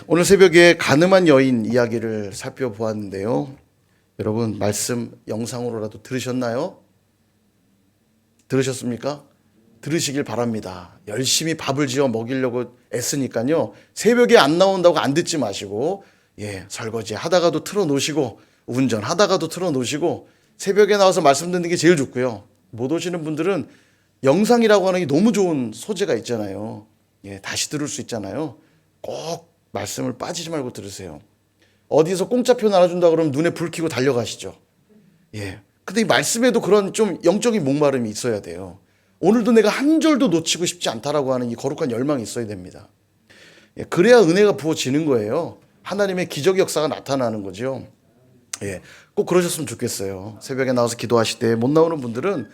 오늘 새벽에 가늠한 여인 이야기를 살펴보았는데요. 여러분, 말씀 영상으로라도 들으셨나요? 들으셨습니까? 들으시길 바랍니다. 열심히 밥을 지어 먹이려고 애쓰니까요. 새벽에 안 나온다고 안 듣지 마시고, 설거지 하다가도 틀어놓으시고, 운전하다가도 틀어놓으시고, 새벽에 나와서 말씀 듣는 게 제일 좋고요. 못 오시는 분들은 영상이라고 하는 게 너무 좋은 소재가 있잖아요. 다시 들을 수 있잖아요. 꼭 말씀을 빠지지 말고 들으세요. 어디서 공짜표 나눠준다 그러면 눈에 불 켜고 달려가시죠. 근데 이 말씀에도 그런 좀 영적인 목마름이 있어야 돼요. 오늘도 내가 한 절도 놓치고 싶지 않다라고 하는 이 거룩한 열망이 있어야 됩니다. 그래야 은혜가 부어지는 거예요. 하나님의 기적 역사가 나타나는 거죠. 꼭 그러셨으면 좋겠어요. 새벽에 나와서 기도하실 때 못 나오는 분들은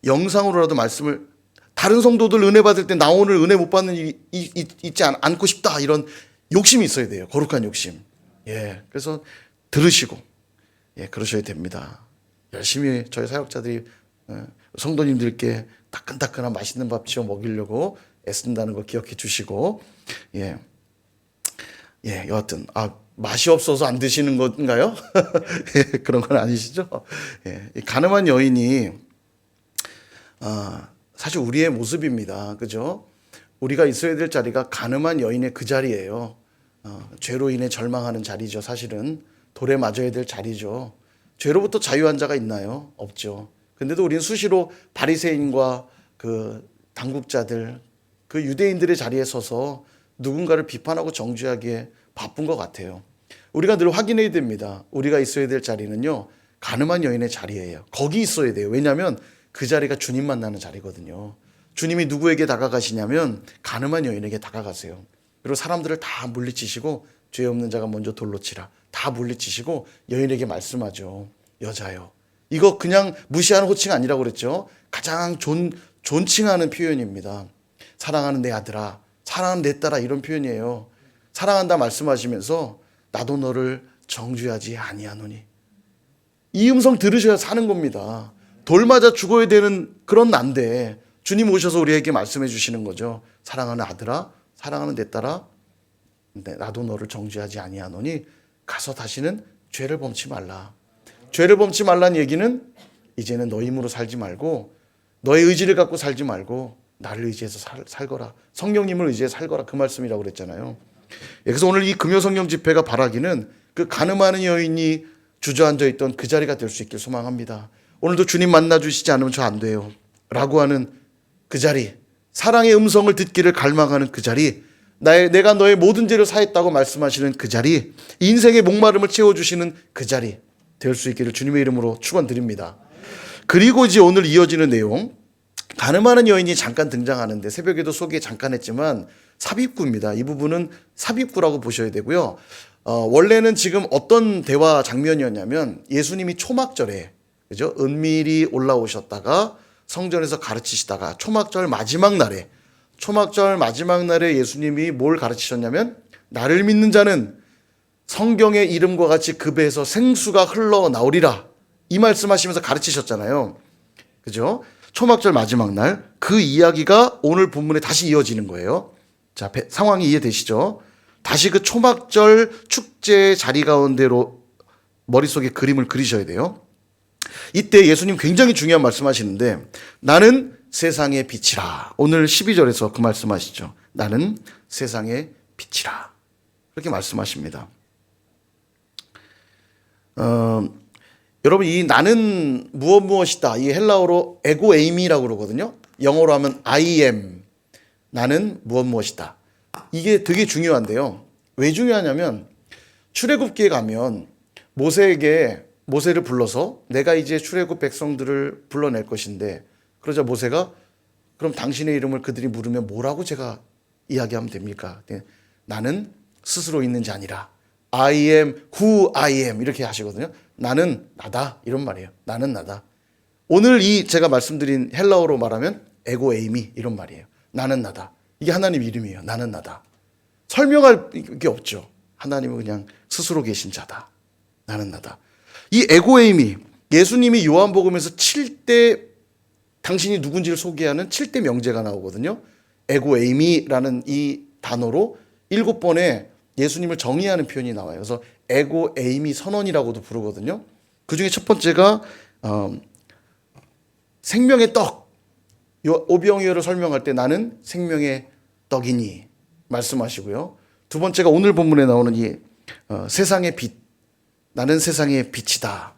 영상으로라도 말씀을, 다른 성도들 은혜 받을 때 나 오늘 은혜 못 받는 일이 있지 않고 싶다, 이런 욕심이 있어야 돼요. 거룩한 욕심. 그래서 들으시고 그러셔야 됩니다. 열심히 저희 사역자들이 성도님들께 따끈따끈한 맛있는 밥 지어 먹이려고 애쓴다는 거 기억해 주시고, 여하튼 맛이 없어서 안 드시는 건가요? 그런 건 아니시죠? 이 가늠한 여인이 사실 우리의 모습입니다. 그죠? 우리가 있어야 될 자리가 가늠한 여인의 그 자리예요. 죄로 인해 절망하는 자리죠. 사실은 돌에 맞아야 될 자리죠. 죄로부터 자유한 자가 있나요? 없죠. 근데도 우리는 수시로 바리새인과 그 당국자들, 그 유대인들의 자리에 서서 누군가를 비판하고 정죄하기에 바쁜 것 같아요. 우리가 늘 확인해야 됩니다. 우리가 있어야 될 자리는요, 가늠한 여인의 자리예요. 거기 있어야 돼요. 왜냐하면 그 자리가 주님 만나는 자리거든요. 주님이 누구에게 다가가시냐면 가늠한 여인에게 다가가세요. 그리고 사람들을 다 물리치시고 죄 없는 자가 먼저 돌로 치라, 다 물리치시고 여인에게 말씀하죠. 여자요. 이거 그냥 무시하는 호칭 아니라고 그랬죠. 가장 존칭하는 표현입니다. 사랑하는 내 아들아, 사랑하는 내 딸아, 이런 표현이에요. 사랑한다 말씀하시면서 나도 너를 정죄하지 아니하노니. 이 음성 들으셔야 사는 겁니다. 돌 맞아 죽어야 되는 그런 난데 주님 오셔서 우리에게 말씀해 주시는 거죠. 사랑하는 아들아, 사랑하는 내 딸아, 나도 너를 정죄하지 아니하노니 가서 다시는 죄를 범치 말라. 죄를 범치 말라는 얘기는 이제는 너 힘으로 살지 말고, 너의 의지를 갖고 살지 말고 나를 의지해서 살거라. 성령님을 의지해서 살거라, 그 말씀이라고 그랬잖아요. 그래서 오늘 이 금요성령 집회가 바라기는 그 가늠하는 여인이 주저앉아 있던 그 자리가 될 수 있길 소망합니다. 오늘도 주님 만나주시지 않으면 저 안 돼요 라고 하는 그 자리, 사랑의 음성을 듣기를 갈망하는 그 자리, 내가 너의 모든 죄를 사했다고 말씀하시는 그 자리, 인생의 목마름을 채워주시는 그 자리 될 수 있기를 주님의 이름으로 축원드립니다. 그리고 이제 오늘 이어지는 내용, 가늠하는 여인이 잠깐 등장하는데 새벽에도 소개 잠깐 했지만 삽입구입니다. 이 부분은 삽입구라고 보셔야 되고요. 원래는 지금 어떤 대화 장면이었냐면 예수님이 초막절에, 그죠? 은밀히 올라오셨다가 성전에서 가르치시다가 초막절 마지막 날에 예수님이 뭘 가르치셨냐면, 나를 믿는 자는 성경의 이름과 같이 그 배에서 생수가 흘러나오리라, 이 말씀하시면서 가르치셨잖아요. 그죠? 초막절 마지막 날 그 이야기가 오늘 본문에 다시 이어지는 거예요. 자, 상황이 이해되시죠? 다시 그 초막절 축제 자리 가운데로 머릿속에 그림을 그리셔야 돼요. 이때 예수님 굉장히 중요한 말씀하시는데, 나는 세상의 빛이라. 오늘 12절에서 그 말씀하시죠. 나는 세상의 빛이라. 그렇게 말씀하십니다. 여러분, 이 나는 무엇이다, 이 헬라어로 에고 에이미라고 그러거든요. 영어로 하면 I am. 나는 무엇이다. 이게 되게 중요한데요. 왜 중요하냐면 출애굽기에 가면 모세를 불러서 내가 이제 출애굽 백성들을 불러낼 것인데, 그러자 모세가 그럼 당신의 이름을 그들이 물으면 뭐라고 제가 이야기하면 됩니까? 나는 스스로 있는 자 아니라 I am who I am, 이렇게 하시거든요. 나는 나다, 이런 말이에요. 나는 나다. 오늘 이 제가 말씀드린 헬라어로 말하면 에고 에이미, 이런 말이에요. 나는 나다. 이게 하나님 이름이에요. 나는 나다. 설명할 게 없죠. 하나님은 그냥 스스로 계신 자다. 나는 나다. 이 에고 에이미, 예수님이 요한복음에서 7대 당신이 누군지를 소개하는 7대 명제가 나오거든요. 에고 에이미라는 이 단어로 7번의 예수님을 정의하는 표현이 나와요. 그래서 에고 에이미 선언이라고도 부르거든요. 그 중에 첫 번째가 생명의 떡. 오병이어를 설명할 때 나는 생명의 떡이니 말씀하시고요. 두 번째가 오늘 본문에 나오는 이 세상의 빛. 나는 세상의 빛이다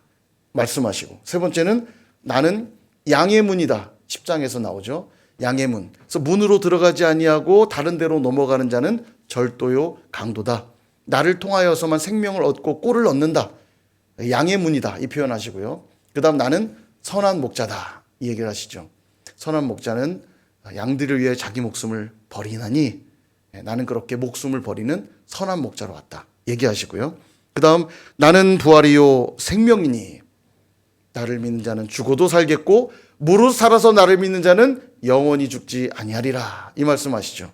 말씀하시고, 세 번째는 나는 양의 문이다. 10장에서 나오죠. 양의 문. 그래서 문으로 들어가지 아니하고 다른 데로 넘어가는 자는 절도요 강도다. 나를 통하여서만 생명을 얻고 꼴을 얻는다. 양의 문이다 이 표현하시고요. 그 다음 나는 선한 목자다 이 얘기를 하시죠. 선한 목자는 양들을 위해 자기 목숨을 버리나니 나는 그렇게 목숨을 버리는 선한 목자로 왔다 얘기하시고요. 그 다음 나는 부활이요 생명이니 나를 믿는 자는 죽어도 살겠고 무릇 살아서 나를 믿는 자는 영원히 죽지 아니하리라 이 말씀하시죠.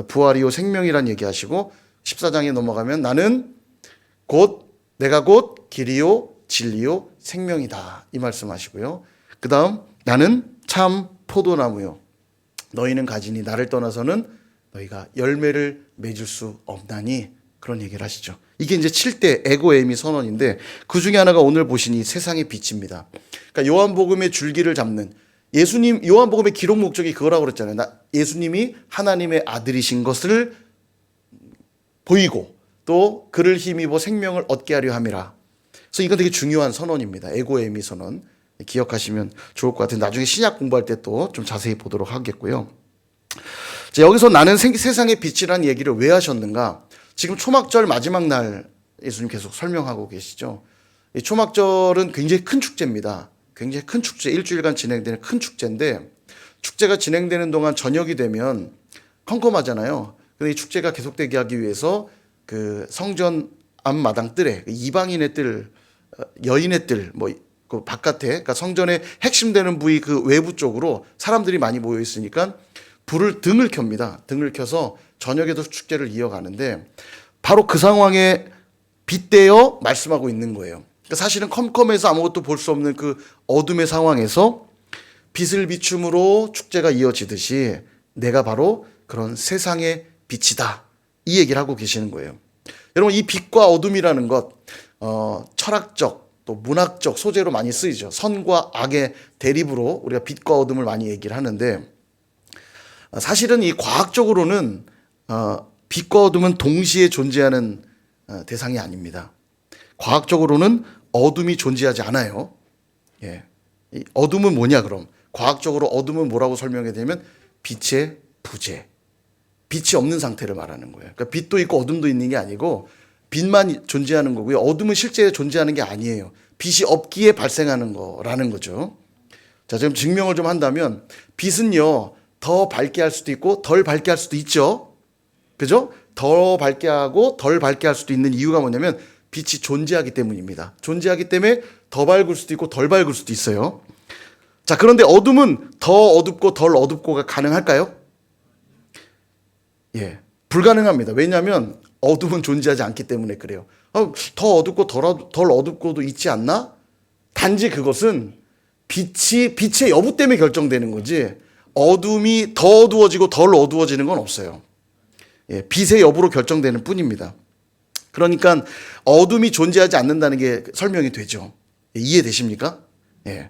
부활이요 생명이란 얘기하시고 14장에 넘어가면 나는 내가 곧 길이요 진리요 생명이다 이 말씀하시고요. 그 다음 나는 참 포도나무요 너희는 가지니 나를 떠나서는 너희가 열매를 맺을 수 없나니 그런 얘기를 하시죠. 이게 이제 7대 에고에미 선언인데 그 중에 하나가 오늘 보신 이 세상의 빛입니다. 그러니까 요한복음의 줄기를 잡는 요한복음의 기록 목적이 그거라고 그랬잖아요. 예수님이 하나님의 아들이신 것을 보이고 또 그를 힘입어 생명을 얻게 하려 함이라. 그래서 이건 되게 중요한 선언입니다. 에고에미 선언. 기억하시면 좋을 것 같은데 나중에 신약 공부할 때 또 좀 자세히 보도록 하겠고요. 자, 여기서 나는 세상의 빛이라는 얘기를 왜 하셨는가? 지금 초막절 마지막 날 예수님 계속 설명하고 계시죠. 이 초막절은 굉장히 큰 축제입니다. 굉장히 큰 축제, 일주일간 진행되는 큰 축제인데 축제가 진행되는 동안 저녁이 되면 컴컴하잖아요. 근데 이 축제가 계속되게 하기 위해서 그 성전 앞마당 뜰에 이방인의 뜰, 여인의 뜰, 그 바깥에, 그러니까 성전의 핵심되는 부위 그 외부 쪽으로 사람들이 많이 모여 있으니까 등을 켭니다. 등을 켜서 저녁에도 축제를 이어가는데 바로 그 상황에 빗대어 말씀하고 있는 거예요. 그러니까 사실은 컴컴해서 아무것도 볼 수 없는 그 어둠의 상황에서 빛을 비춤으로 축제가 이어지듯이 내가 바로 그런 세상의 빛이다. 이 얘기를 하고 계시는 거예요. 여러분 이 빛과 어둠이라는 것 철학적 또 문학적 소재로 많이 쓰이죠. 선과 악의 대립으로 우리가 빛과 어둠을 많이 얘기를 하는데 사실은 이 과학적으로는 빛과 어둠은 동시에 존재하는 대상이 아닙니다. 과학적으로는 어둠이 존재하지 않아요. 예. 이 어둠은 뭐냐 그럼? 과학적으로 어둠은 뭐라고 설명해야 되냐면 빛의 부재. 빛이 없는 상태를 말하는 거예요. 그러니까 빛도 있고 어둠도 있는 게 아니고 빛만 존재하는 거고요. 어둠은 실제 존재하는 게 아니에요. 빛이 없기에 발생하는 거라는 거죠. 자, 지금 증명을 좀 한다면 빛은요. 더 밝게 할 수도 있고 덜 밝게 할 수도 있죠. 그죠? 더 밝게 하고 덜 밝게 할 수도 있는 이유가 뭐냐면 빛이 존재하기 때문입니다. 존재하기 때문에 더 밝을 수도 있고 덜 밝을 수도 있어요. 자, 그런데 어둠은 더 어둡고 덜 어둡고가 가능할까요? 예, 불가능합니다. 왜냐하면 어둠은 존재하지 않기 때문에 그래요. 더 어둡고 덜 어둡고도 있지 않나? 단지 그것은 빛의 여부 때문에 결정되는 거지 어둠이 더 어두워지고 덜 어두워지는 건 없어요. 예, 빛의 여부로 결정되는 뿐입니다. 그러니까 어둠이 존재하지 않는다는 게 설명이 되죠. 예, 이해되십니까? 예.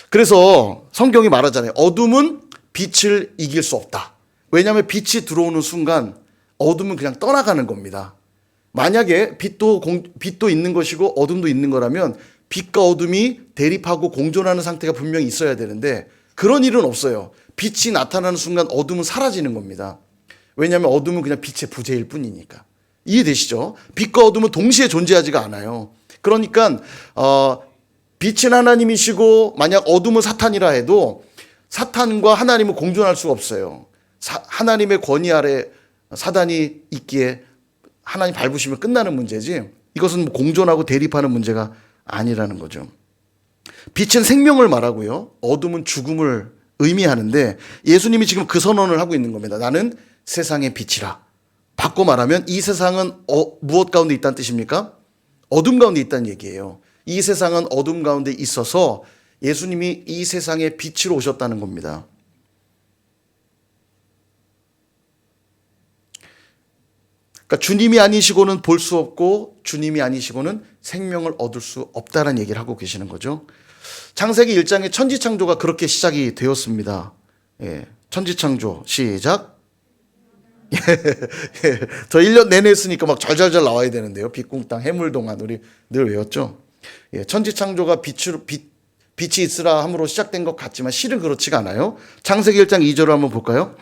그래서 성경이 말하잖아요. 어둠은 빛을 이길 수 없다. 왜냐하면 빛이 들어오는 순간 어둠은 그냥 떠나가는 겁니다. 만약에 빛도 있는 것이고 어둠도 있는 거라면 빛과 어둠이 대립하고 공존하는 상태가 분명히 있어야 되는데 그런 일은 없어요. 빛이 나타나는 순간 어둠은 사라지는 겁니다. 왜냐하면 어둠은 그냥 빛의 부재일 뿐이니까. 이해되시죠? 빛과 어둠은 동시에 존재하지가 않아요. 그러니까 빛은 하나님이시고 만약 어둠은 사탄이라 해도 사탄과 하나님은 공존할 수가 없어요. 하나님의 권위 아래 사단이 있기에 하나님 밟으시면 끝나는 문제지 이것은 공존하고 대립하는 문제가 아니라는 거죠. 빛은 생명을 말하고요. 어둠은 죽음을 의미하는데 예수님이 지금 그 선언을 하고 있는 겁니다. 나는 세상의 빛이라. 바꿔 말하면 이 세상은 무엇 가운데 있다는 뜻입니까? 어둠 가운데 있다는 얘기예요. 이 세상은 어둠 가운데 있어서 예수님이 이 세상에 빛으로 오셨다는 겁니다. 그러니까 그러니까 주님이 아니시고는 볼 수 없고 주님이 아니시고는 생명을 얻을 수 없다는 얘기를 하고 계시는 거죠. 창세기 1장의 천지창조가 그렇게 시작이 되었습니다. 예, 천지창조 시작. 저 1년 내내 했으니까 막 잘잘잘 나와야 되는데요. 빛, 땅, 해물, 동안 우리 늘 외웠죠. 예, 천지창조가 빛이 있으라 함으로 시작된 것 같지만 실은 그렇지가 않아요. 창세기 1장 2절을 한번 볼까요?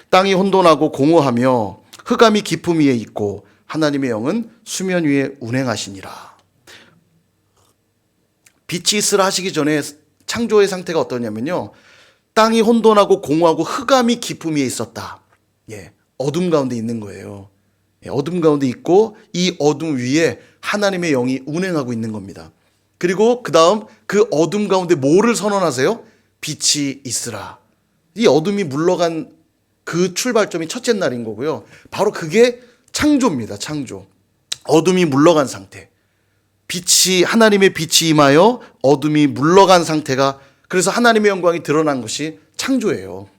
땅이 혼돈하고 공허하며 흑암이 깊음 위에 있고 하나님의 영은 수면 위에 운행하시니라. 빛이 있으라 하시기 전에 창조의 상태가 어떠냐면요. 땅이 혼돈하고 공허하고 흑암이 깊음 위에 있었다. 예, 어둠 가운데 있는 거예요. 예, 어둠 가운데 있고 이 어둠 위에 하나님의 영이 운행하고 있는 겁니다. 그리고 그 다음 그 어둠 가운데 뭐를 선언하세요? 빛이 있으라. 이 어둠이 물러간 그 출발점이 첫째 날인 거고요. 바로 그게 창조입니다. 창조. 어둠이 물러간 상태. 하나님의 빛이 임하여 어둠이 물러간 상태가, 그래서 하나님의 영광이 드러난 것이 창조예요.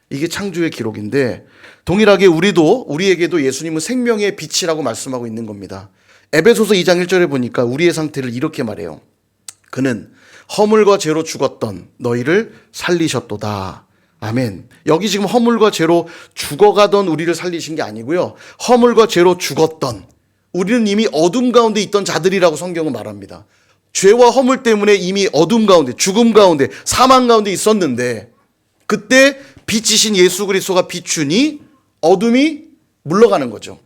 이게 창조의 기록인데, 동일하게 우리에게도 예수님은 생명의 빛이라고 말씀하고 있는 겁니다. 에베소서 2장 1절에 보니까 우리의 상태를 이렇게 말해요. 그는 허물과 죄로 죽었던 너희를 살리셨도다. 아멘. 여기 지금 허물과 죄로 죽어가던 우리를 살리신 게 아니고요. 허물과 죄로 죽었던, 우리는 이미 어둠 가운데 있던 자들이라고 성경은 말합니다. 죄와 허물 때문에 이미 어둠 가운데, 죽음 가운데, 사망 가운데 있었는데, 그때 빛이신 예수 그리스도가 비추니 어둠이 물러가는 거죠.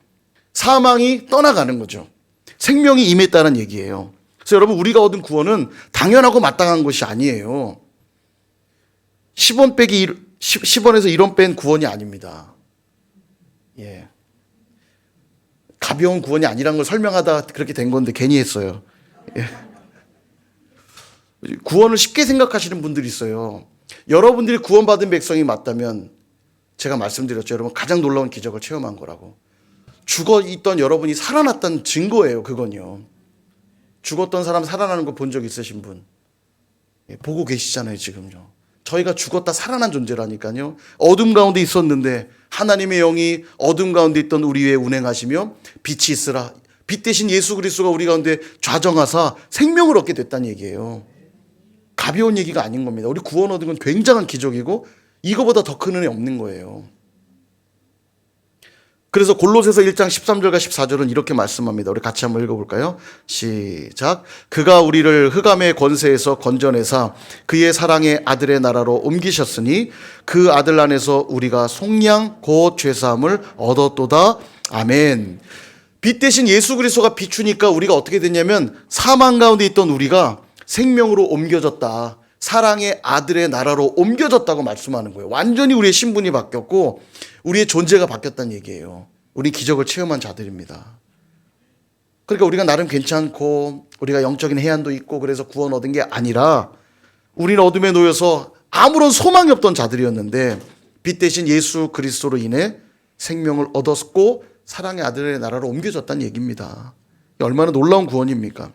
사망이 떠나가는 거죠. 생명이 임했다는 얘기예요. 그래서 여러분, 우리가 얻은 구원은 당연하고 마땅한 것이 아니에요. 10원 빼기 10원에서 1원 뺀 구원이 아닙니다. 예. 가벼운 구원이 아니란 걸 설명하다 그렇게 된 건데 괜히 했어요. 예. 구원을 쉽게 생각하시는 분들이 있어요. 여러분들이 구원받은 백성이 맞다면 제가 말씀드렸죠. 여러분, 가장 놀라운 기적을 체험한 거라고. 죽어 있던 여러분이 살아났다는 증거예요. 그건요. 죽었던 사람 살아나는 거 본 적 있으신 분? 예, 보고 계시잖아요. 지금요. 저희가 죽었다 살아난 존재라니까요. 어둠 가운데 있었는데 하나님의 영이 어둠 가운데 있던 우리 위에 운행하시며 빛이 있으라. 빛 대신 예수 그리스도가 우리 가운데 좌정하사 생명을 얻게 됐다는 얘기예요. 가벼운 얘기가 아닌 겁니다. 우리 구원 얻은 건 굉장한 기적이고 이거보다 더 큰 은혜 없는 거예요. 그래서 골로새서 1장 13절과 14절은 이렇게 말씀합니다. 우리 같이 한번 읽어볼까요? 시작. 그가 우리를 흑암의 권세에서 건져내사 그의 사랑의 아들의 나라로 옮기셨으니 그 아들 안에서 우리가 속량 곧 죄사함을 얻었도다. 아멘. 빛 대신 예수 그리스도가 비추니까 우리가 어떻게 됐냐면 사망 가운데 있던 우리가 생명으로 옮겨졌다. 사랑의 아들의 나라로 옮겨졌다고 말씀하는 거예요. 완전히 우리의 신분이 바뀌었고 우리의 존재가 바뀌었다는 얘기예요. 우리 기적을 체험한 자들입니다. 그러니까 우리가 나름 괜찮고 우리가 영적인 해안도 있고 그래서 구원 얻은 게 아니라 우리는 어둠에 놓여서 아무런 소망이 없던 자들이었는데 빛 대신 예수 그리스도로 인해 생명을 얻었고 사랑의 아들의 나라로 옮겨졌다는 얘기입니다. 얼마나 놀라운 구원입니까?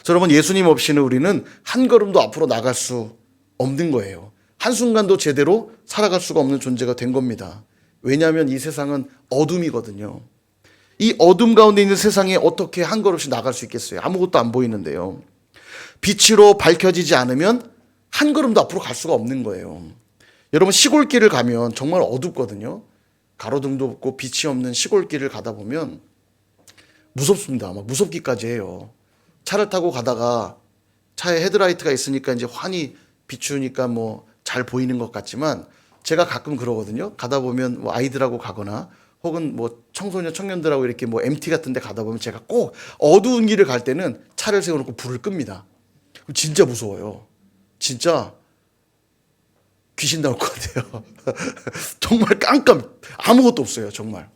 여러분, 예수님 없이는 우리는 한 걸음도 앞으로 나갈 수 없는 거예요. 한순간도 제대로 살아갈 수가 없는 존재가 된 겁니다. 왜냐하면 이 세상은 어둠이거든요. 이 어둠 가운데 있는 세상에 어떻게 한 걸음씩 나갈 수 있겠어요? 아무것도 안 보이는데요. 빛으로 밝혀지지 않으면 한 걸음도 앞으로 갈 수가 없는 거예요. 여러분, 시골길을 가면 정말 어둡거든요. 가로등도 없고 빛이 없는 시골길을 가다 보면 무섭습니다. 막 무섭기까지 해요. 차를 타고 가다가 차에 헤드라이트가 있으니까 이제 환히 비추니까 뭐 잘 보이는 것 같지만 제가 가끔 그러거든요. 가다 보면 뭐 아이들하고 가거나 혹은 뭐 청소년 청년들하고 이렇게 뭐 MT 같은 데 가다 보면 제가 꼭 어두운 길을 갈 때는 차를 세워놓고 불을 끕니다. 진짜 무서워요. 진짜 귀신 나올 것 같아요. 정말 깜깜, 아무것도 없어요. 정말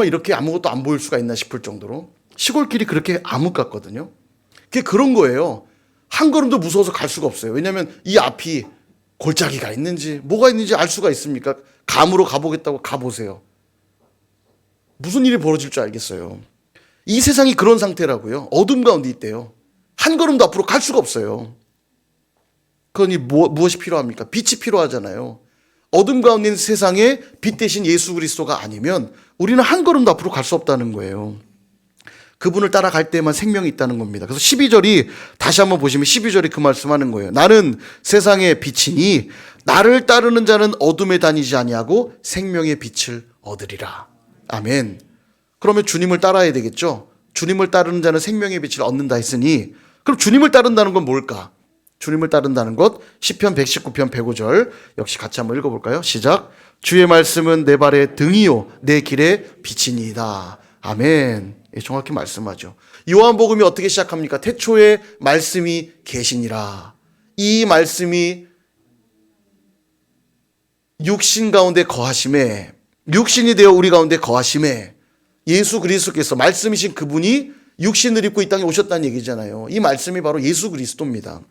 이렇게 아무것도 안 보일 수가 있나 싶을 정도로 시골길이 그렇게 암흑 같거든요. 그게 그런 거예요. 한 걸음도 무서워서 갈 수가 없어요. 왜냐하면 이 앞이 골짜기가 있는지 뭐가 있는지 알 수가 있습니까? 감으로 가보겠다고 가보세요. 무슨 일이 벌어질 줄 알겠어요. 이 세상이 그런 상태라고요. 어둠 가운데 있대요. 한 걸음도 앞으로 갈 수가 없어요. 그러니 무엇이 필요합니까? 빛이 필요하잖아요. 어둠 가운데 있는 세상에 빛 대신 예수 그리스도가 아니면 우리는 한 걸음도 앞으로 갈 수 없다는 거예요. 그분을 따라갈 때만 생명이 있다는 겁니다. 그래서 12절이 다시 한번 보시면 12절이 그 말씀하는 거예요. 나는 세상의 빛이니 나를 따르는 자는 어둠에 다니지 아니하고 생명의 빛을 얻으리라. 아멘. 그러면 주님을 따라야 되겠죠. 주님을 따르는 자는 생명의 빛을 얻는다 했으니 그럼 주님을 따른다는 건 뭘까? 주님을 따른다는 것 시편 119편 105절 역시 같이 한번 읽어볼까요? 시작. 주의 말씀은 내 발의 등이요 내 길의 빛이니이다. 아멘. 정확히 말씀하죠. 요한복음이 어떻게 시작합니까? 태초에 말씀이 계시니라. 이 말씀이 육신 가운데 거하심에, 육신이 되어 우리 가운데 거하심에 예수 그리스도께서 말씀이신 그분이 육신을 입고 이 땅에 오셨다는 얘기잖아요. 이 말씀이 바로 예수 그리스도입니다.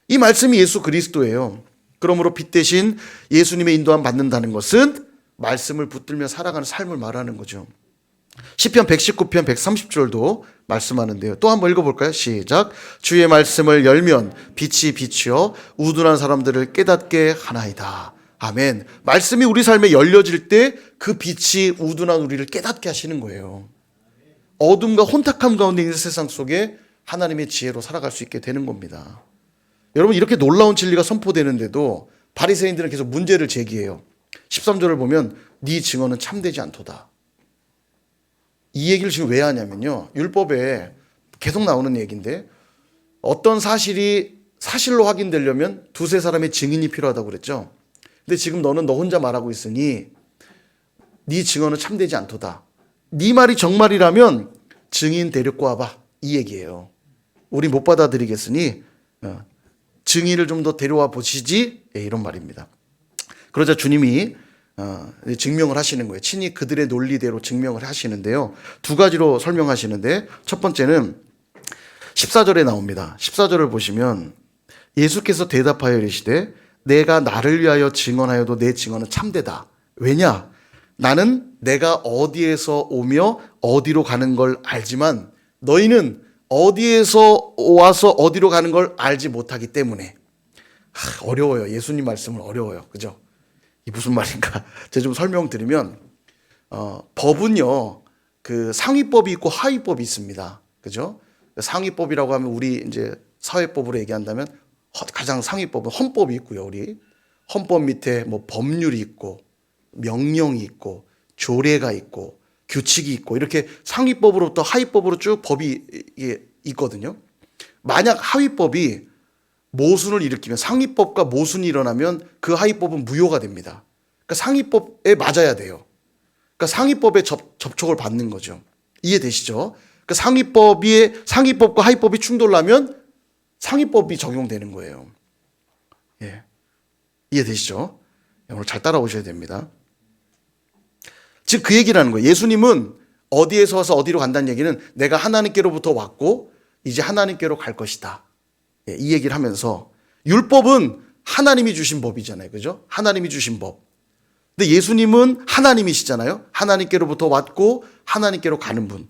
이 말씀이 예수 그리스도예요. 그러므로 빛 대신 예수님의 인도함 받는다는 것은 말씀을 붙들며 살아가는 삶을 말하는 거죠. 시편 119편 130절도 말씀하는데요. 또 한번 읽어볼까요? 시작. 주의 말씀을 열면 빛이 비추어 우둔한 사람들을 깨닫게 하나이다. 아멘. 말씀이 우리 삶에 열려질 때 그 빛이 우둔한 우리를 깨닫게 하시는 거예요. 어둠과 혼탁함 가운데 있는 세상 속에 하나님의 지혜로 살아갈 수 있게 되는 겁니다. 여러분 이렇게 놀라운 진리가 선포되는데도 바리새인들은 계속 문제를 제기해요. 13절을 보면 네 증언은 참되지 않도다. 이 얘기를 지금 왜 하냐면요. 율법에 계속 나오는 얘기인데 어떤 사실이 사실로 확인되려면 두세 사람의 증인이 필요하다고 그랬죠. 근데 지금 너는 너 혼자 말하고 있으니 네 증언은 참되지 않도다. 네 말이 정말이라면 증인 데리고 와봐. 이 얘기예요. 우리 못 받아들이겠으니 증인을 좀 더 데려와 보시지. 이런 말입니다. 그러자 주님이 증명을 하시는 거예요. 친히 그들의 논리대로 증명을 하시는데요. 두 가지로 설명하시는데 첫 번째는 14절에 나옵니다. 14절을 보시면 예수께서 대답하여 이르시되 내가 나를 위하여 증언하여도 내 증언은 참되다. 왜냐? 나는 내가 어디에서 오며 어디로 가는 걸 알지만 너희는 어디에서 와서 어디로 가는 걸 알지 못하기 때문에. 어려워요. 예수님 말씀은 어려워요. 그죠? 이 무슨 말인가? 제가 좀 설명드리면 법은요 그 상위법이 있고 하위법이 있습니다. 그죠? 상위법이라고 하면 우리 이제 사회법으로 얘기한다면 가장 상위법은 헌법이 있고요. 우리 헌법 밑에 뭐 법률이 있고 명령이 있고 조례가 있고 규칙이 있고 이렇게 상위법으로부터 하위법으로 쭉 법이 있거든요. 만약 하위법이 모순을 일으키면 상위법과 모순이 일어나면 그 하위법은 무효가 됩니다. 그러니까 상위법에 맞아야 돼요. 그러니까 상위법에 접촉을 받는 거죠. 이해되시죠? 그러니까 상위법과 하위법이 충돌하면 상위법이 적용되는 거예요. 예. 이해되시죠? 오늘 잘 따라오셔야 됩니다. 즉 그 얘기를 하는 거예요. 예수님은 어디에서 와서 어디로 간다는 얘기는 내가 하나님께로부터 왔고 이제 하나님께로 갈 것이다. 예, 이 얘기를 하면서 율법은 하나님이 주신 법이잖아요. 그죠? 하나님이 주신 법. 근데 예수님은 하나님이시잖아요. 하나님께로부터 왔고 하나님께로 가는 분.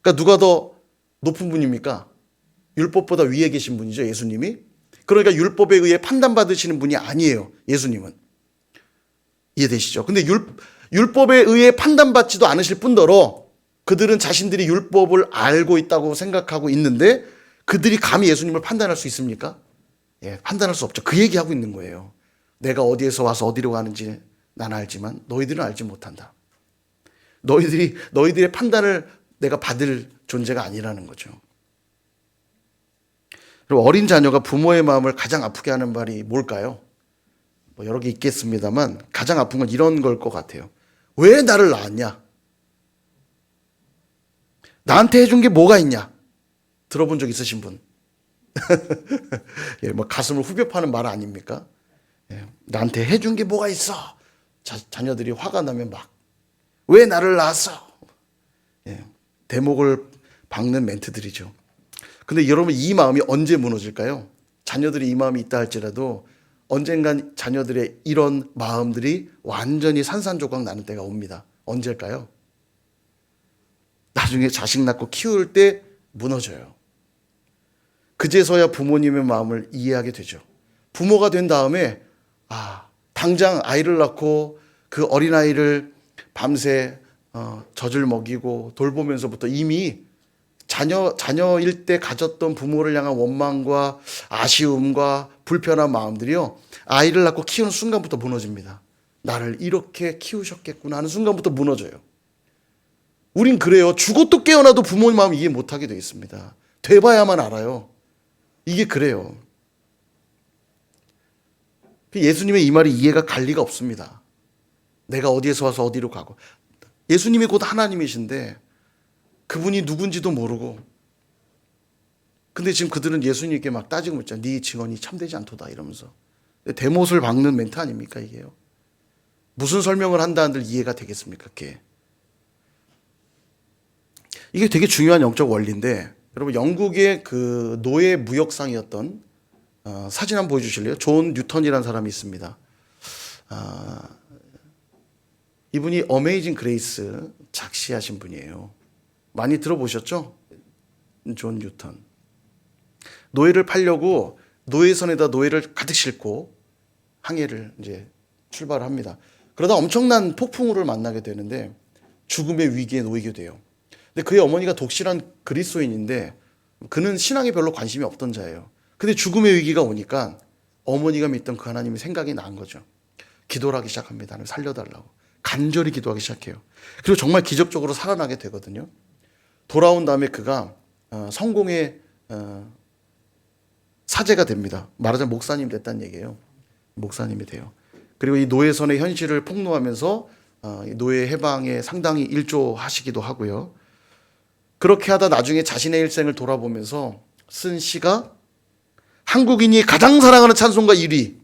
그러니까 누가 더 높은 분입니까? 율법보다 위에 계신 분이죠. 예수님이. 그러니까 율법에 의해 판단받으시는 분이 아니에요. 예수님은. 이해되시죠? 근데 율법에 의해 판단받지도 않으실 뿐더러 그들은 자신들이 율법을 알고 있다고 생각하고 있는데 그들이 감히 예수님을 판단할 수 있습니까? 예, 판단할 수 없죠. 그 얘기하고 있는 거예요. 내가 어디에서 와서 어디로 가는지 난 알지만 너희들은 알지 못한다. 너희들의 판단을 내가 받을 존재가 아니라는 거죠. 그리고 어린 자녀가 부모의 마음을 가장 아프게 하는 말이 뭘까요? 뭐 여러 개 있겠습니다만 가장 아픈 건 이런 걸 것 같아요. 왜 나를 낳았냐? 나한테 해준 게 뭐가 있냐? 들어본 적 있으신 분? 예, 뭐 가슴을 후벼 파는 말 아닙니까? 예, 나한테 해준 게 뭐가 있어? 자녀들이 화가 나면 막 왜 나를 낳았어? 예, 대목을 박는 멘트들이죠. 근데 여러분 이 마음이 언제 무너질까요? 자녀들이 이 마음이 있다 할지라도 언젠간 자녀들의 이런 마음들이 완전히 산산조각 나는 때가 옵니다. 언제일까요? 나중에 자식 낳고 키울 때 무너져요. 그제서야 부모님의 마음을 이해하게 되죠. 부모가 된 다음에 당장 아이를 낳고 그 어린아이를 밤새 젖을 먹이고 돌보면서부터 이미 자녀일 때 가졌던 부모를 향한 원망과 아쉬움과 불편한 마음들이요, 아이를 낳고 키우는 순간부터 무너집니다. 나를 이렇게 키우셨겠구나 하는 순간부터 무너져요. 우린 그래요. 죽어도 깨어나도 부모님 마음 이해 못하게 되어 있습니다. 돼봐야만 알아요. 이게 그래요. 예수님의 이 말이 이해가 갈 리가 없습니다. 내가 어디에서 와서 어디로 가고. 예수님이 곧 하나님이신데 그분이 누군지도 모르고, 근데 지금 그들은 예수님께 막 따지고 있잖아요. 네 증언이 참되지 않도다 이러면서. 대못을 박는 멘트 아닙니까 이게요. 무슨 설명을 한다 한들 이해가 되겠습니까 그게. 이게 되게 중요한 영적 원리인데, 여러분 영국의 그 노예 무역상이었던 사진 한번 보여주실래요? 존 뉴턴이라는 사람이 있습니다. 이분이 어메이징 그레이스 작시하신 분이에요. 많이 들어보셨죠? 존 뉴턴. 노예를 팔려고 노예선에다 노예를 가득 싣고 항해를 이제 출발을 합니다. 그러다 엄청난 폭풍우를 만나게 되는데 죽음의 위기에 놓이게 돼요. 근데 그의 어머니가 독실한 그리스도인인데 그는 신앙에 별로 관심이 없던 자예요. 근데 죽음의 위기가 오니까 어머니가 믿던 그 하나님이 생각이 난 거죠. 기도를 하기 시작합니다. 하나님 살려달라고. 간절히 기도하기 시작해요. 그리고 정말 기적적으로 살아나게 되거든요. 돌아온 다음에 그가 성공의 사제가 됩니다. 말하자면 목사님 됐다는 얘기예요. 목사님이 돼요. 그리고 이 노예선의 현실을 폭로하면서 노예 해방에 상당히 일조하시기도 하고요. 그렇게 하다 나중에 자신의 일생을 돌아보면서 쓴 시가 한국인이 가장 사랑하는 찬송가 1위.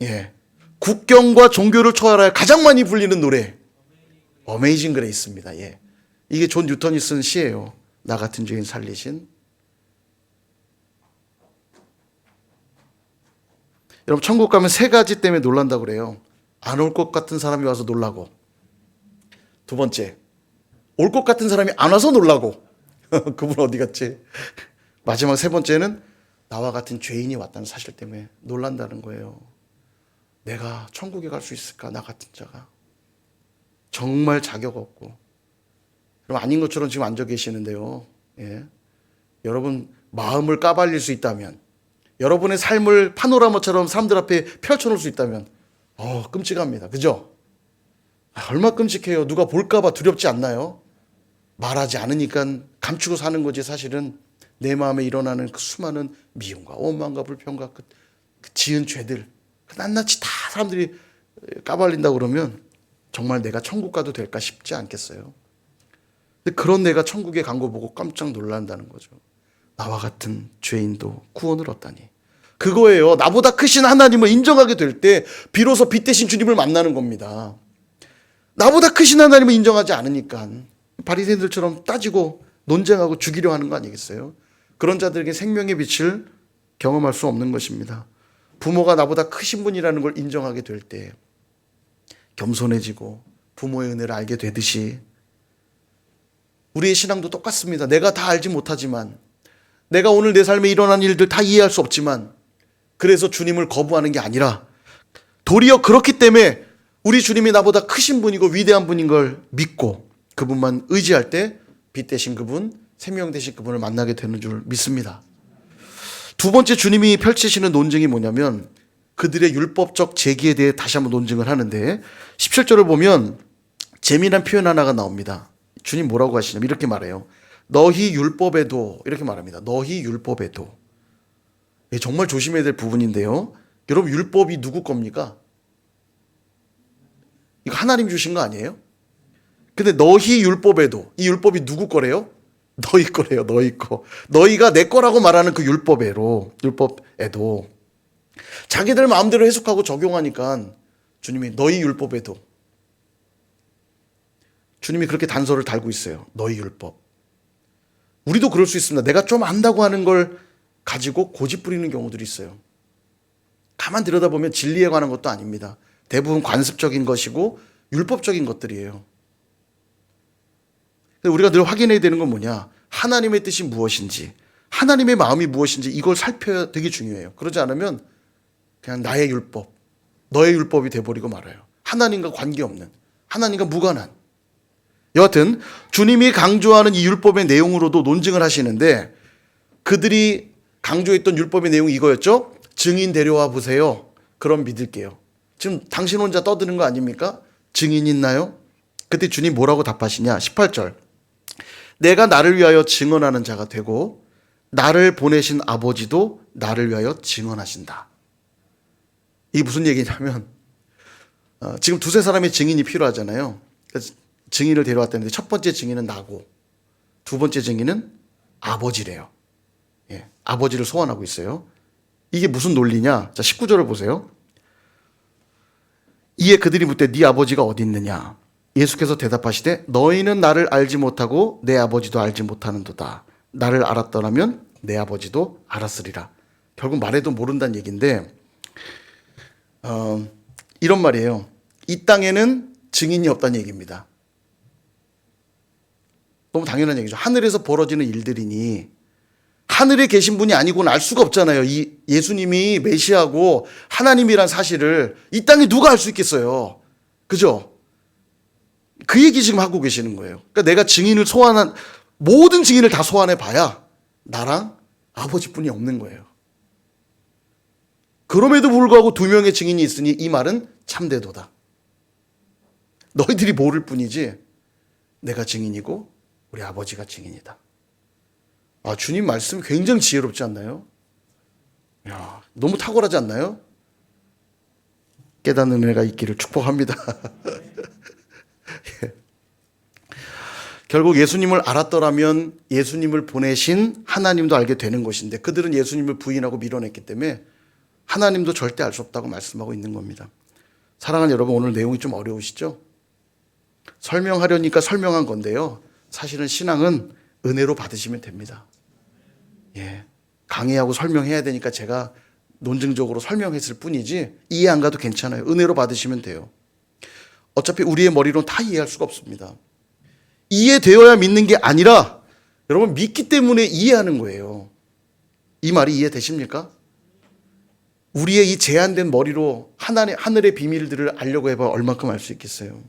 예. 국경과 종교를 초월하여 가장 많이 불리는 노래. 어메이징 그레이스입니다. 예. 이게 존 뉴턴이 쓴 시예요. 나 같은 죄인 살리신. 여러분 천국 가면 세 가지 때문에 놀란다고 그래요. 안 올 것 같은 사람이 와서 놀라고. 두 번째, 올 것 같은 사람이 안 와서 놀라고. 그분 어디 갔지? 마지막 세 번째는 나와 같은 죄인이 왔다는 사실 때문에 놀란다는 거예요. 내가 천국에 갈 수 있을까? 나 같은 자가. 정말 자격 없고. 그럼 아닌 것처럼 지금 앉아 계시는데요. 예. 여러분 마음을 까발릴 수 있다면, 여러분의 삶을 파노라마처럼 사람들 앞에 펼쳐놓을 수 있다면 끔찍합니다. 그죠? 얼마나 끔찍해요. 누가 볼까봐 두렵지 않나요? 말하지 않으니까 감추고 사는 거지. 사실은 내 마음에 일어나는 그 수많은 미움과 원망과 불평과 그 지은 죄들 낱낱이 다 사람들이 까발린다고 그러면 정말 내가 천국 가도 될까 싶지 않겠어요? 근데 그런 내가 천국에 간 거 보고 깜짝 놀란다는 거죠. 나와 같은 죄인도 구원을 얻다니. 그거예요. 나보다 크신 하나님을 인정하게 될 때 비로소 빛 대신 주님을 만나는 겁니다. 나보다 크신 하나님을 인정하지 않으니까 바리새인들처럼 따지고 논쟁하고 죽이려 하는 거 아니겠어요? 그런 자들에게 생명의 빛을 경험할 수 없는 것입니다. 부모가 나보다 크신 분이라는 걸 인정하게 될 때 겸손해지고 부모의 은혜를 알게 되듯이 우리의 신앙도 똑같습니다. 내가 다 알지 못하지만, 내가 오늘 내 삶에 일어난 일들 다 이해할 수 없지만, 그래서 주님을 거부하는 게 아니라 도리어 그렇기 때문에 우리 주님이 나보다 크신 분이고 위대한 분인 걸 믿고 그분만 의지할 때 빛 대신 그분, 생명 대신 그분을 만나게 되는 줄 믿습니다. 두 번째 주님이 펼치시는 논증이 뭐냐면 그들의 율법적 제기에 대해 다시 한번 논증을 하는데 17절을 보면 재미난 표현 하나가 나옵니다. 주님 뭐라고 하시냐면 이렇게 말해요. 너희 율법에도, 이렇게 말합니다. 너희 율법에도. 정말 조심해야 될 부분인데요. 여러분 율법이 누구 겁니까? 이거 하나님 주신 거 아니에요? 근데 너희 율법에도, 이 율법이 누구 거래요? 너희 거래요. 너희 거. 너희가 내 거라고 말하는 그 율법에도 자기들 마음대로 해석하고 적용하니까 주님이 너희 율법에도, 주님이 그렇게 단서를 달고 있어요. 너희 율법. 우리도 그럴 수 있습니다. 내가 좀 안다고 하는 걸 가지고 고집 부리는 경우들이 있어요. 가만 들여다보면 진리에 관한 것도 아닙니다. 대부분 관습적인 것이고 율법적인 것들이에요. 우리가 늘 확인해야 되는 건 뭐냐? 하나님의 뜻이 무엇인지, 하나님의 마음이 무엇인지 이걸 살펴야 되게 중요해요. 그러지 않으면 그냥 나의 율법, 너의 율법이 돼버리고 말아요. 하나님과 관계없는, 하나님과 무관한. 여하튼 주님이 강조하는 이 율법의 내용으로도 논증을 하시는데, 그들이 강조했던 율법의 내용이 이거였죠. 증인 데려와 보세요. 그럼 믿을게요. 지금 당신 혼자 떠드는 거 아닙니까? 증인 있나요? 그때 주님 뭐라고 답하시냐? 18절. 내가 나를 위하여 증언하는 자가 되고 나를 보내신 아버지도 나를 위하여 증언하신다. 이게 무슨 얘기냐면, 지금 두세 사람의 증인이 필요하잖아요. 그래서 증인을 데려왔다는데 첫 번째 증인은 나고 두 번째 증인은 아버지래요. 예, 아버지를 소환하고 있어요. 이게 무슨 논리냐? 자, 19절을 보세요. 이에 그들이 묻되 네 아버지가 어디 있느냐? 예수께서 대답하시되 너희는 나를 알지 못하고 내 아버지도 알지 못하는도다. 나를 알았더라면 내 아버지도 알았으리라. 결국 말해도 모른다는 얘기인데, 이런 말이에요. 이 땅에는 증인이 없다는 얘기입니다. 너무 당연한 얘기죠. 하늘에서 벌어지는 일들이니 하늘에 계신 분이 아니고는 알 수가 없잖아요. 이 예수님이 메시아고 하나님이란 사실을 이 땅에 누가 알 수 있겠어요. 그죠? 그 얘기 지금 하고 계시는 거예요. 그러니까 내가 증인을 소환한, 모든 증인을 다 소환해 봐야 나랑 아버지뿐이 없는 거예요. 그럼에도 불구하고 두 명의 증인이 있으니 이 말은 참되도다. 너희들이 모를 뿐이지 내가 증인이고 우리 아버지가 증인이다. 아, 주님 말씀 굉장히 지혜롭지 않나요? 야, 너무 탁월하지 않나요? 깨닫는 은혜가 있기를 축복합니다. 예. 결국 예수님을 알았더라면 예수님을 보내신 하나님도 알게 되는 것인데, 그들은 예수님을 부인하고 밀어냈기 때문에 하나님도 절대 알 수 없다고 말씀하고 있는 겁니다. 사랑하는 여러분, 오늘 내용이 좀 어려우시죠? 설명하려니까 설명한 건데요. 사실은 신앙은 은혜로 받으시면 됩니다. 예, 강의하고 설명해야 되니까 제가 논증적으로 설명했을 뿐이지 이해 안 가도 괜찮아요. 은혜로 받으시면 돼요. 어차피 우리의 머리로는 다 이해할 수가 없습니다. 이해되어야 믿는 게 아니라 여러분 믿기 때문에 이해하는 거예요. 이 말이 이해되십니까? 우리의 이 제한된 머리로 하늘의 비밀들을 알려고 해봐 얼만큼 알 수 있겠어요.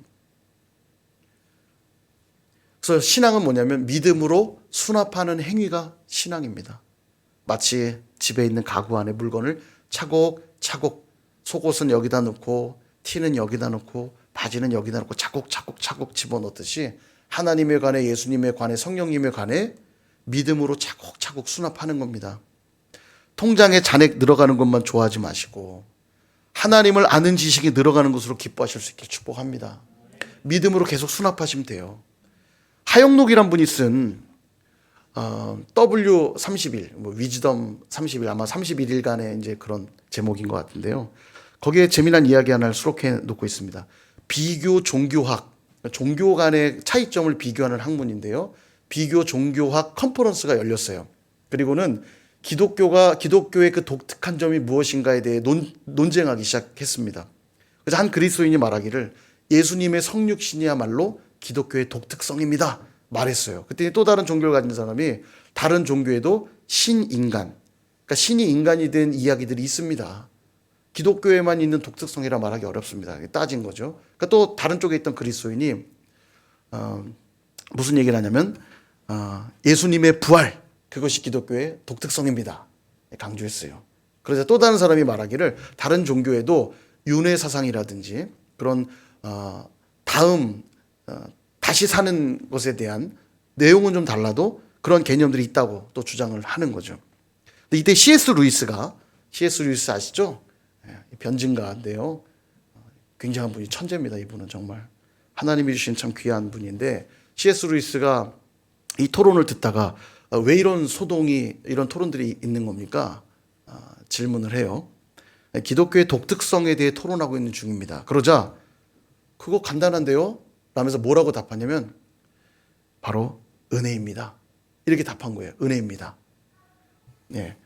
그래서 신앙은 뭐냐면 믿음으로 수납하는 행위가 신앙입니다. 마치 집에 있는 가구 안에 물건을 차곡차곡, 속옷은 여기다 넣고 티는 여기다 넣고 바지는 여기다 넣고 차곡차곡 집어넣듯이 하나님에 관해, 예수님에 관해, 성령님에 관해 믿음으로 차곡차곡 수납하는 겁니다. 통장에 잔액 늘어가는 것만 좋아하지 마시고 하나님을 아는 지식이 늘어가는 것으로 기뻐하실 수 있길 축복합니다. 믿음으로 계속 수납하시면 돼요. 하영록이란 분이 쓴 W30일, 위즈덤 30일, 아마 31일간의 이제 그런 제목인 것 같은데요. 거기에 재미난 이야기 하나를 수록해 놓고 있습니다. 비교 종교학, 종교 간의 차이점을 비교하는 학문인데요. 비교 종교학 컨퍼런스가 열렸어요. 그리고는 기독교의 그 독특한 점이 무엇인가에 대해 논쟁하기 시작했습니다. 그래서 한 그리스도인이 말하기를 예수님의 성육신이야말로 기독교의 독특성입니다 말했어요. 그때 또 다른 종교를 가진 사람이 다른 종교에도 신인간, 그러니까 신이 인간이 된 이야기들이 있습니다. 기독교에만 있는 독특성이라 말하기 어렵습니다. 따진 거죠. 그러니까 또 다른 쪽에 있던 그리스도인이 무슨 얘기를 하냐면 예수님의 부활, 그것이 기독교의 독특성입니다 강조했어요. 그래서 또 다른 사람이 말하기를 다른 종교에도 윤회 사상이라든지 그런 다시 사는 것에 대한 내용은 좀 달라도 그런 개념들이 있다고 또 주장을 하는 거죠. 근데 이때 C.S. 루이스 아시죠? 변증가인데요. 굉장한 분이 천재입니다. 이분은 정말 하나님이 주신 참 귀한 분인데, C.S. 루이스가 이 토론을 듣다가 왜 이런 이런 토론들이 있는 겁니까? 질문을 해요. 기독교의 독특성에 대해 토론하고 있는 중입니다. 그러자 그거 간단한데요? 라면서 뭐라고 답하냐면 바로 은혜입니다. 이렇게 답한 거예요. 은혜입니다. 네.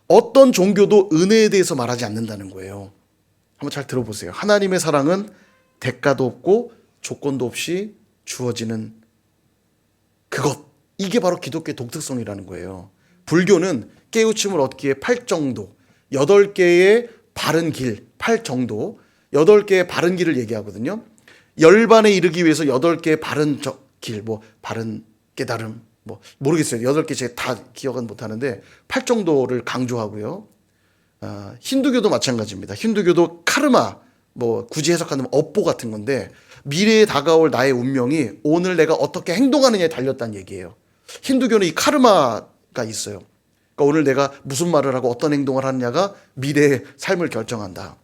어떤 종교도 은혜에 대해서 말하지 않는다는 거예요. 한번 잘 들어보세요. 하나님의 사랑은 대가도 없고 조건도 없이 주어지는 그것. 이게 바로 기독교의 독특성이라는 거예요. 불교는 깨우침을 얻기에 8정도, 8개의 바른 길, 8정도, 8개의 바른 길을 얘기하거든요. 열반에 이르기 위해서 8개의 바른 길, 뭐 바른 깨달음, 뭐 모르겠어요. 8개 제가 다 기억은 못하는데 8정도를 강조하고요. 힌두교도 마찬가지입니다. 힌두교도 카르마, 뭐 굳이 해석하면 업보 같은 건데 미래에 다가올 나의 운명이 오늘 내가 어떻게 행동하느냐에 달렸다는 얘기예요. 힌두교는 이 카르마가 있어요. 그러니까 오늘 내가 무슨 말을 하고 어떤 행동을 하느냐가 미래의 삶을 결정한다.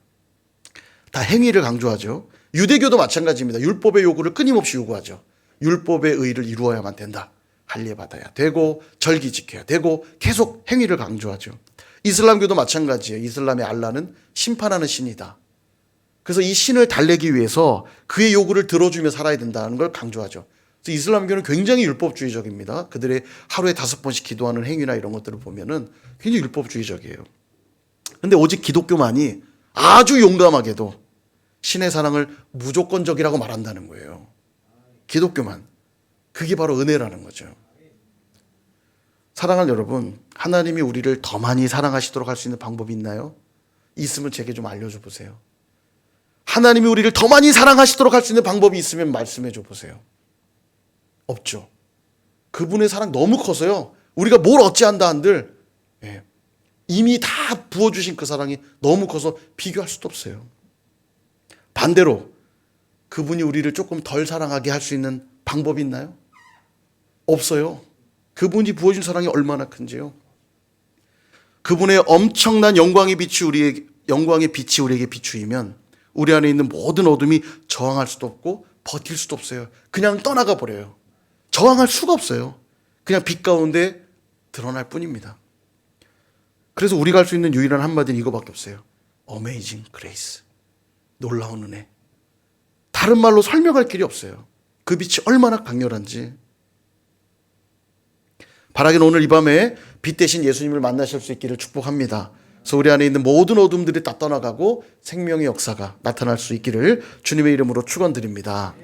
다 행위를 강조하죠. 유대교도 마찬가지입니다. 율법의 요구를 끊임없이 요구하죠. 율법의 의를 이루어야만 된다. 할례 받아야 되고 절기 지켜야 되고 계속 행위를 강조하죠. 이슬람교도 마찬가지예요. 이슬람의 알라는 심판하는 신이다. 그래서 이 신을 달래기 위해서 그의 요구를 들어주며 살아야 된다는 걸 강조하죠. 그래서 이슬람교는 굉장히 율법주의적입니다. 그들의 하루에 5번씩 기도하는 행위나 이런 것들을 보면은 굉장히 율법주의적이에요. 근데 오직 기독교만이 아주 용감하게도 신의 사랑을 무조건적이라고 말한다는 거예요. 기독교만. 그게 바로 은혜라는 거죠. 사랑하는 여러분, 하나님이 우리를 더 많이 사랑하시도록 할 수 있는 방법이 있나요? 있으면 제게 좀 알려줘 보세요. 하나님이 우리를 더 많이 사랑하시도록 할 수 있는 방법이 있으면 말씀해 줘 보세요. 없죠. 그분의 사랑 너무 커서요. 우리가 뭘 어찌한다 한들 이미 다 부어주신 그 사랑이 너무 커서 비교할 수도 없어요. 반대로 그분이 우리를 조금 덜 사랑하게 할 수 있는 방법이 있나요? 없어요. 그분이 부어준 사랑이 얼마나 큰지요. 그분의 엄청난 영광의 빛이 우리에게 비추이면 우리 안에 있는 모든 어둠이 저항할 수도 없고 버틸 수도 없어요. 그냥 떠나가 버려요. 저항할 수가 없어요. 그냥 빛 가운데 드러날 뿐입니다. 그래서 우리가 할 수 있는 유일한 한마디는 이거밖에 없어요. Amazing Grace. 놀라운 은혜. 다른 말로 설명할 길이 없어요. 그 빛이 얼마나 강렬한지. 바라기는 오늘 이 밤에 빛 대신 예수님을 만나실 수 있기를 축복합니다. 그래서 우리 안에 있는 모든 어둠들이 다 떠나가고 생명의 역사가 나타날 수 있기를 주님의 이름으로 축원드립니다.